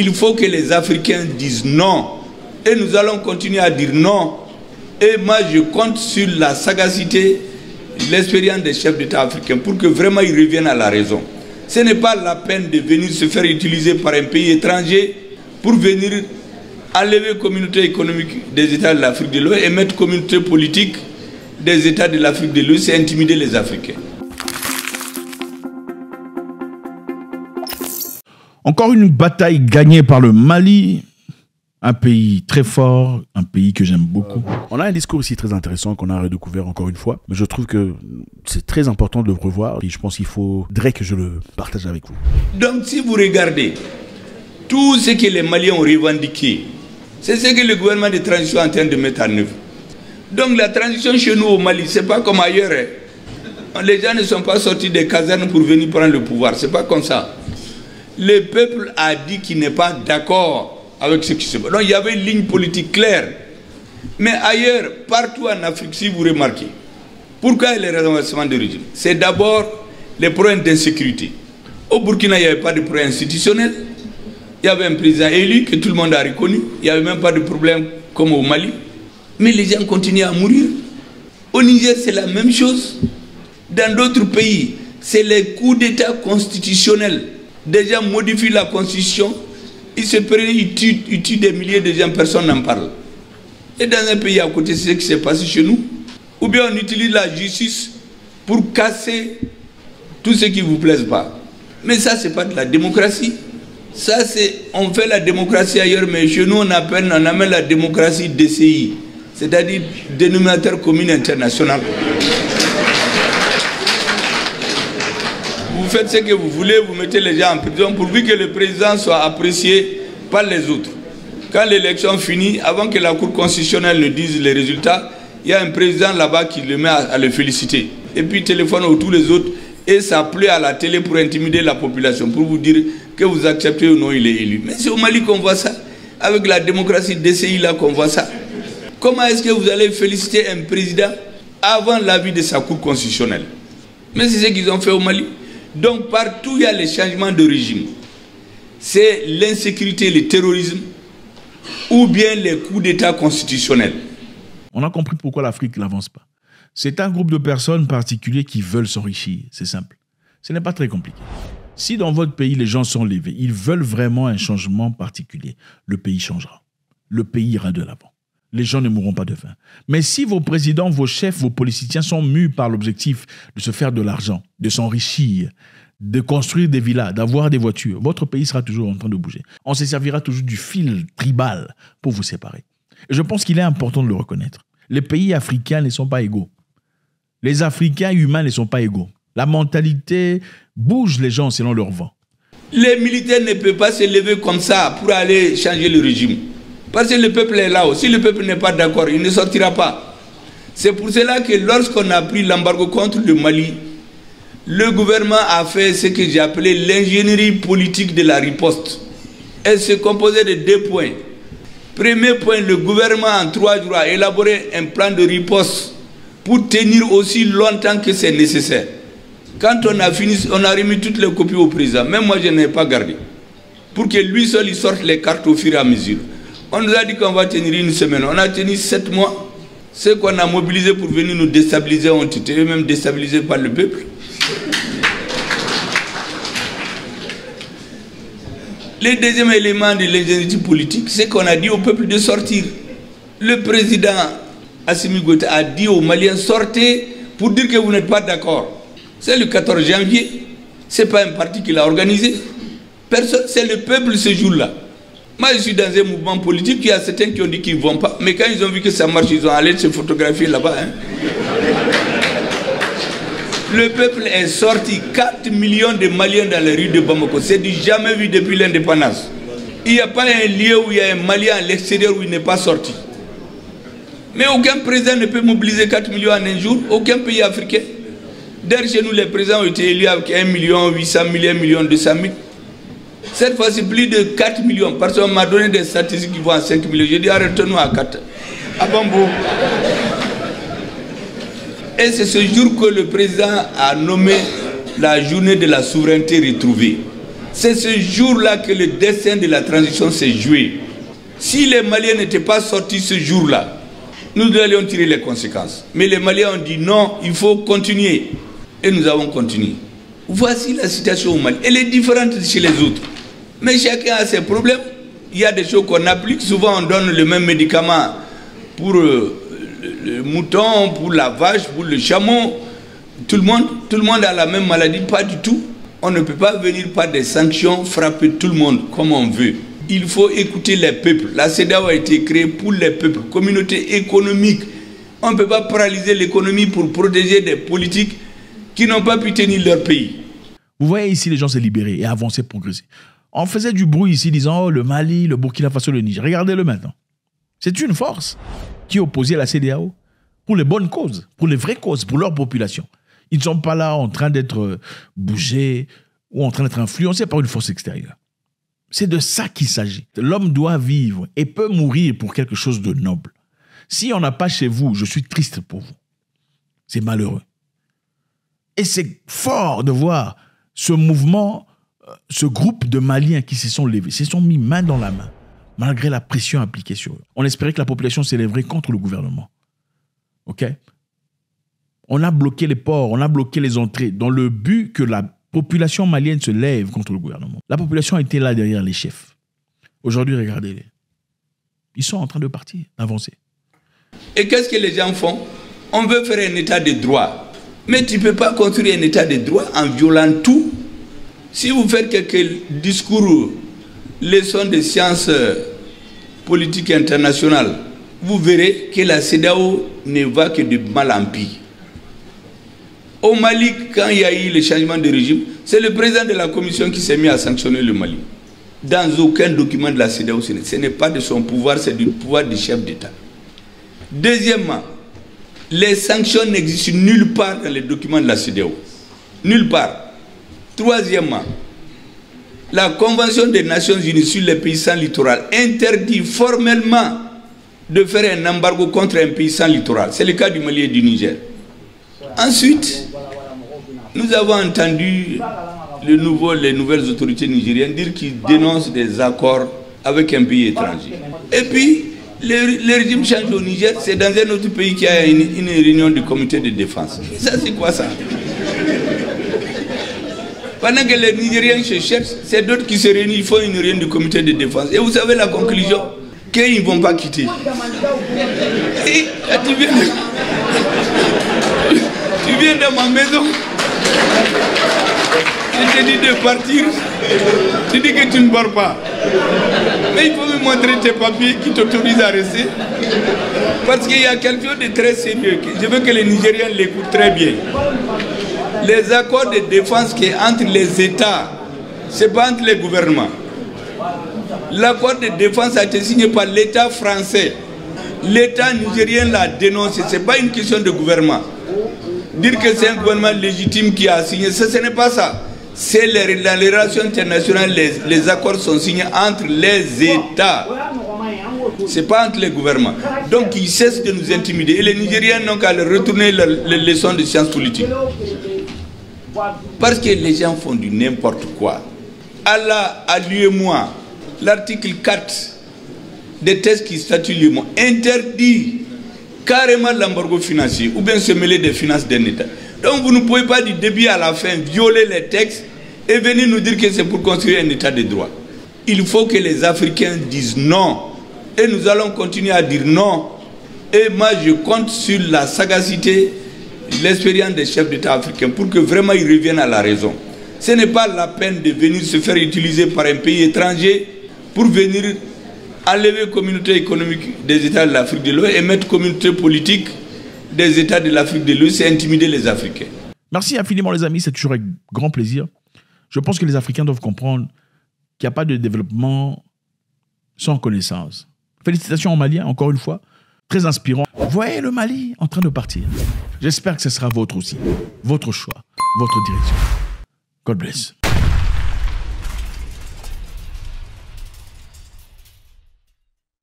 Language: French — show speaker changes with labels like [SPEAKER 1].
[SPEAKER 1] Il faut que les Africains disent non. Et nous allons continuer à dire non. Et moi, je compte sur la sagacité, l'expérience des chefs d'État africains pour que vraiment ils reviennent à la raison. Ce n'est pas la peine de venir se faire utiliser par un pays étranger pour venir enlever la communauté économique des États de l'Afrique de l'Ouest et mettre la communauté politique des États de l'Afrique de l'Ouest et intimider les Africains.
[SPEAKER 2] Encore une bataille gagnée par le Mali, un pays très fort, un pays que j'aime beaucoup. On a un discours ici très intéressant qu'on a redécouvert encore une fois, mais je trouve que c'est très important de le revoir et je pense qu'il faudrait que je le partage avec vous.
[SPEAKER 1] Donc si vous regardez tout ce que les Maliens ont revendiqué, c'est ce que le gouvernement de transition est en train de mettre en œuvre. Donc la transition chez nous au Mali, ce n'est pas comme ailleurs. Les gens ne sont pas sortis des casernes pour venir prendre le pouvoir, ce n'est pas comme ça. Le peuple a dit qu'il n'est pas d'accord avec ce qui se passe. Donc il y avait une ligne politique claire. Mais ailleurs, partout en Afrique, si vous remarquez, pourquoi il y a les renversements de régime? C'est d'abord les problèmes d'insécurité. Au Burkina, il n'y avait pas de problème institutionnel. Il y avait un président élu que tout le monde a reconnu. Il n'y avait même pas de problème comme au Mali. Mais les gens continuent à mourir. Au Niger, c'est la même chose. Dans d'autres pays, c'est les coups d'État constitutionnels. Des gens modifient la constitution. Ils se prennent, ils tuent des milliers de gens, personne n'en parle. Et dans un pays à côté, c'est ce qui s'est passé chez nous. Ou bien on utilise la justice pour casser tout ce qui ne vous plaise pas. Mais ça, ce n'est pas de la démocratie. Ça, on fait la démocratie ailleurs, mais chez nous, on amène la démocratie DCI, c'est-à-dire dénominateur commun international. Vous faites ce que vous voulez, vous mettez les gens en prison pourvu que le président soit apprécié par les autres. Quand l'élection finit, avant que la Cour constitutionnelle ne dise les résultats, il y a un président là-bas qui le met à le féliciter. Et puis il téléphone à tous les autres et ça plaît à la télé pour intimider la population, pour vous dire que vous acceptez ou non, il est élu. Mais c'est au Mali qu'on voit ça, avec la démocratie DCI là qu'on voit ça. Comment est-ce que vous allez féliciter un président avant l'avis de sa Cour constitutionnelle? Mais c'est ce qu'ils ont fait au Mali. Donc partout il y a les changements de régime. C'est l'insécurité, le terrorisme ou bien les coups d'État constitutionnels.
[SPEAKER 2] On a compris pourquoi l'Afrique n'avance pas. C'est un groupe de personnes particuliers qui veulent s'enrichir. C'est simple. Ce n'est pas très compliqué. Si dans votre pays les gens sont levés, ils veulent vraiment un changement particulier, le pays changera. Le pays ira de l'avant. Les gens ne mourront pas de faim. Mais si vos présidents, vos chefs, vos politiciens sont mus par l'objectif de se faire de l'argent, de s'enrichir, de construire des villas, d'avoir des voitures, votre pays sera toujours en train de bouger. On se servira toujours du fil tribal pour vous séparer. Et je pense qu'il est important de le reconnaître. Les pays africains ne sont pas égaux. Les Africains humains ne sont pas égaux. La mentalité bouge les gens selon leur vent.
[SPEAKER 1] Les militaires ne peuvent pas se lever comme ça pour aller changer le régime. Parce que le peuple est là-haut. Si le peuple n'est pas d'accord, il ne sortira pas. C'est pour cela que lorsqu'on a pris l'embargo contre le Mali, le gouvernement a fait ce que j'ai appelé l'ingénierie politique de la riposte. Elle se composait de 2 points. Premier point, le gouvernement en 3 jours a élaboré un plan de riposte pour tenir aussi longtemps que c'est nécessaire. Quand on a fini, on a remis toutes les copies au président. Même moi, je n'ai pas gardé. Pour que lui seul, il sorte les cartes au fur et à mesure. On nous a dit qu'on va tenir 1 semaine. On a tenu 7 mois. Ceux qu'on a mobilisés pour venir nous déstabiliser ont été eux-mêmes déstabilisés par le peuple. Le deuxième élément de l'ingénierie politique, c'est qu'on a dit au peuple de sortir. Le président Assimi Goïta a dit aux Maliens, sortez pour dire que vous n'êtes pas d'accord. C'est le 14 janvier. Ce n'est pas un parti qui l'a organisé. C'est le peuple ce jour-là. Moi, je suis dans un mouvement politique, il y a certains qui ont dit qu'ils ne vont pas. Mais quand ils ont vu que ça marche, ils ont allé se photographier là-bas. Hein. Le peuple est sorti, 4 millions de Maliens dans les rues de Bamako. C'est du jamais vu depuis l'indépendance. Il n'y a pas un lieu où il y a un Malien à l'extérieur où il n'est pas sorti. Mais aucun président ne peut mobiliser 4 millions en un jour, aucun pays africain. D'ailleurs, chez nous, les présidents ont été élus avec 1 800 000, 1 200 000. Cette fois-ci, plus de 4 millions. Parce qu'on m'a donné des statistiques qui vont à 5 millions. J'ai dit, arrêtons-nous à 4. À Bambo. Et c'est ce jour que le président a nommé la journée de la souveraineté retrouvée. C'est ce jour-là que le destin de la transition s'est joué. Si les Maliens n'étaient pas sortis ce jour-là, nous allions tirer les conséquences. Mais les Maliens ont dit non, il faut continuer. Et nous avons continué. Voici la situation au Mali. Elle est différente de chez les autres. Mais chacun a ses problèmes. Il y a des choses qu'on applique. Souvent, on donne le même médicament pour le mouton, pour la vache, pour le chameau. Tout le monde a la même maladie. Pas du tout. On ne peut pas venir par des sanctions frapper tout le monde comme on veut. Il faut écouter les peuples. La CEDEAO a été créée pour les peuples. Communauté économique. On ne peut pas paralyser l'économie pour protéger des politiques qui n'ont pas pu tenir leur pays.
[SPEAKER 2] Vous voyez ici, les gens se libérer et avancer, progresser. On faisait du bruit ici, disant oh, le Mali, le Burkina Faso, le Niger. Regardez-le maintenant. C'est une force qui est opposée à la CEDEAO pour les bonnes causes, pour les vraies causes, pour leur population. Ils ne sont pas là en train d'être bougés ou en train d'être influencés par une force extérieure. C'est de ça qu'il s'agit. L'homme doit vivre et peut mourir pour quelque chose de noble. Si on n'a pas chez vous, je suis triste pour vous. C'est malheureux. Et c'est fort de voir ce mouvement, ce groupe de Maliens qui se sont levés, se sont mis main dans la main, malgré la pression appliquée sur eux. On espérait que la population s'élèverait contre le gouvernement. OK? On a bloqué les ports, on a bloqué les entrées, dans le but que la population malienne se lève contre le gouvernement. La population était là derrière les chefs. Aujourd'hui, regardez-les. Ils sont en train de partir, d'avancer.
[SPEAKER 1] Et qu'est-ce que les gens font? On veut faire un état de droit. Mais tu ne peux pas construire un état de droit en violant tout. Si vous faites quelques discours, leçons de sciences politiques internationales, vous verrez que la CEDEAO ne va que de mal en pire. Au Mali, quand il y a eu le changement de régime, c'est le président de la commission qui s'est mis à sanctionner le Mali. Dans aucun document de la CEDEAO, ce n'est pas de son pouvoir, c'est du pouvoir du chef d'État. Deuxièmement, les sanctions n'existent nulle part dans les documents de la CEDEAO. Nulle part. Troisièmement, la Convention des Nations Unies sur les pays sans littoral interdit formellement de faire un embargo contre un pays sans littoral. C'est le cas du Mali et du Niger. Ensuite, nous avons entendu les nouvelles autorités nigériennes dire qu'ils dénoncent des accords avec un pays étranger. Et puis, le régime change au Niger, c'est dans un autre pays qu'il y a une réunion du comité de défense. Ça, c'est quoi ça? Pendant que les Nigériens se cherchent, c'est d'autres qui se réunissent, ils font une réunion du comité de défense. Et vous savez la conclusion? Qu'ils ne vont pas quitter. Et tu viens dans ma maison, je te dis de partir, tu dis que tu ne pars pas. Mais il faut me montrer tes papiers qui t'autorisent à rester. Parce qu'il y a quelque chose de très sérieux. Je veux que les Nigériens l'écoutent très bien. Les accords de défense qui sont entre les États, ce n'est pas entre les gouvernements. L'accord de défense a été signé par l'État français. L'État nigérien l'a dénoncé. Ce n'est pas une question de gouvernement. Dire que c'est un gouvernement légitime qui a signé, ce n'est pas ça. C'est dans les relations internationales, les accords sont signés entre les États. Ce n'est pas entre les gouvernements. Donc ils cessent de nous intimider. Et les Nigériens n'ont qu'à leur retourner les leçons de sciences politiques. Parce que les gens font du n'importe quoi. Allah a lieu moi. L'article 4 des textes qui statuent l'UEMOA interdit carrément l'embargo financier ou bien se mêler des finances d'un État. Donc vous ne pouvez pas du début à la fin violer les textes et venir nous dire que c'est pour construire un État de droit. Il faut que les Africains disent non. Et nous allons continuer à dire non. Et moi je compte sur la sagacité, l'expérience des chefs d'État africains pour que vraiment ils reviennent à la raison. Ce n'est pas la peine de venir se faire utiliser par un pays étranger pour venir enlever la communauté économique des États de l'Afrique de l'Ouest et mettre communauté politique des États de l'Afrique de l'Ouest et intimider les Africains.
[SPEAKER 2] Merci infiniment les amis, c'est toujours avec grand plaisir. Je pense que les Africains doivent comprendre qu'il n'y a pas de développement sans connaissance. Félicitations aux Maliens, encore une fois, très inspirant. Vous voyez le Mali en train de partir. J'espère que ce sera votre aussi, votre choix, votre direction. God bless.